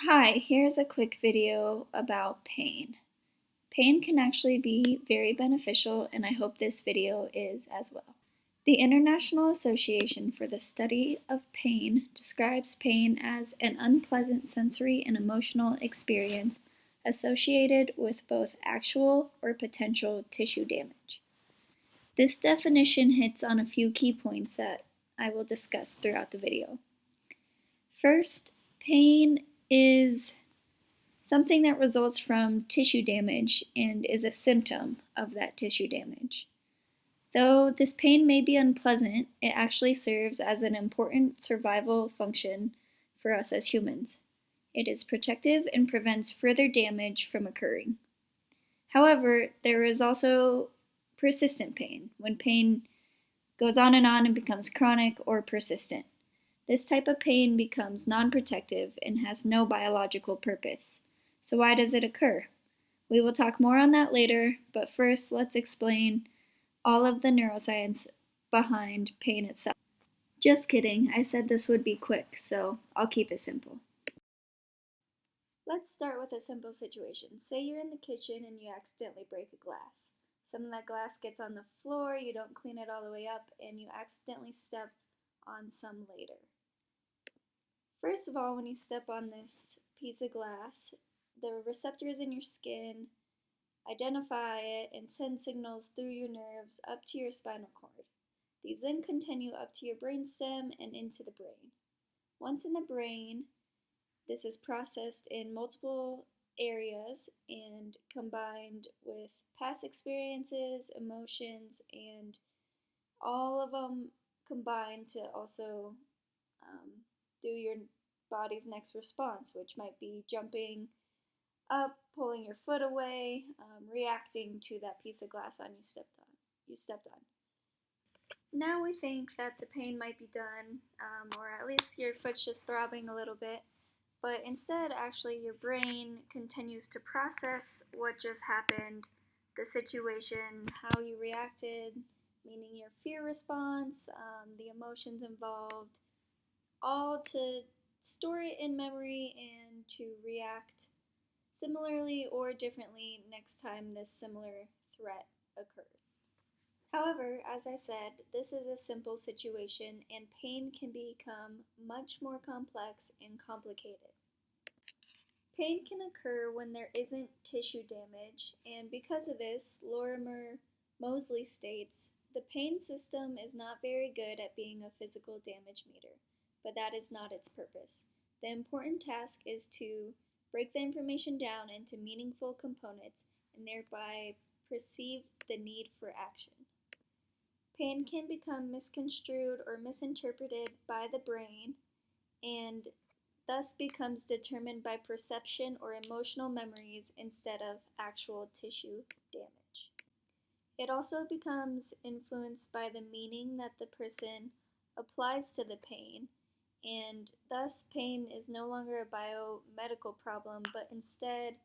Hi, here's a quick video about pain. Pain can actually be very beneficial, and I hope this video is as well. The International Association for the Study of Pain describes pain as an unpleasant sensory and emotional experience associated with both actual or potential tissue damage. This definition hits on a few key points that I will discuss throughout the video. First, pain is something that results from tissue damage and is a symptom of that tissue damage. Though this pain may be unpleasant, it actually serves as an important survival function for us as humans. It is protective and prevents further damage from occurring. However, there is also persistent pain, when pain goes on and becomes chronic or persistent. This type of pain becomes non-protective and has no biological purpose. So why does it occur? We will talk more on that later, but first let's explain all of the neuroscience behind pain itself. Just kidding, I said this would be quick, so I'll keep it simple. Let's start with a simple situation. Say you're in the kitchen and you accidentally break a glass. Some of that glass gets on the floor, you don't clean it all the way up, and you accidentally step on some later. First of all, when you step on this piece of glass, the receptors in your skin identify it and send signals through your nerves up to your spinal cord. These then continue up to your brainstem and into the brain. Once in the brain, this is processed in multiple areas and combined with past experiences, emotions, and all of them combine to also do your body's next response, which might be jumping up, pulling your foot away, reacting to that piece of glass you stepped on. Now we think that the pain might be done, or at least your foot's just throbbing a little bit, but instead, actually, your brain continues to process what just happened, the situation, how you reacted, meaning your fear response, the emotions involved, all to store it in memory and to react similarly or differently next time this similar threat occurs. However, as I said, this is a simple situation and pain can become much more complex and complicated. Pain can occur when there isn't tissue damage, and because of this, Lorimer Moseley states, the pain system is not very good at being a physical damage meter, but that is not its purpose. The important task is to break the information down into meaningful components and thereby perceive the need for action. Pain can become misconstrued or misinterpreted by the brain and thus becomes determined by perception or emotional memories instead of actual tissue damage. It also becomes influenced by the meaning that the person applies to the pain, and thus pain is no longer a biomedical problem, but instead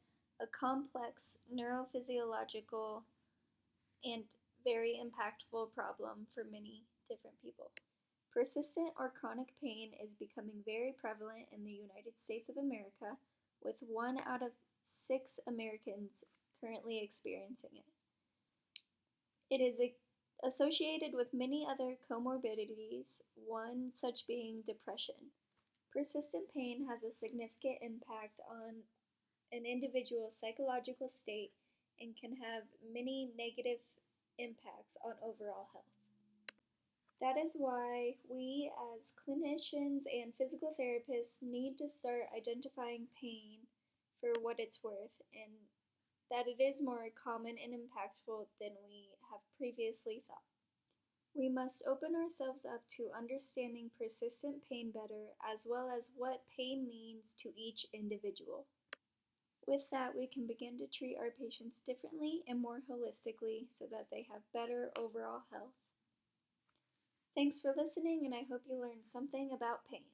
a complex neurophysiological and very impactful problem for many different people. Persistent or chronic pain is becoming very prevalent in the United States of America, with 1 out of 6 Americans currently experiencing it. It is associated with many other comorbidities, one such being depression. Persistent pain has a significant impact on an individual's psychological state and can have many negative impacts on overall health. That is why we as clinicians and physical therapists need to start identifying pain for what it's worth and that it is more common and impactful than we have previously thought. We must open ourselves up to understanding persistent pain better as well as what pain means to each individual. With that, we can begin to treat our patients differently and more holistically so that they have better overall health. Thanks for listening, and I hope you learned something about pain.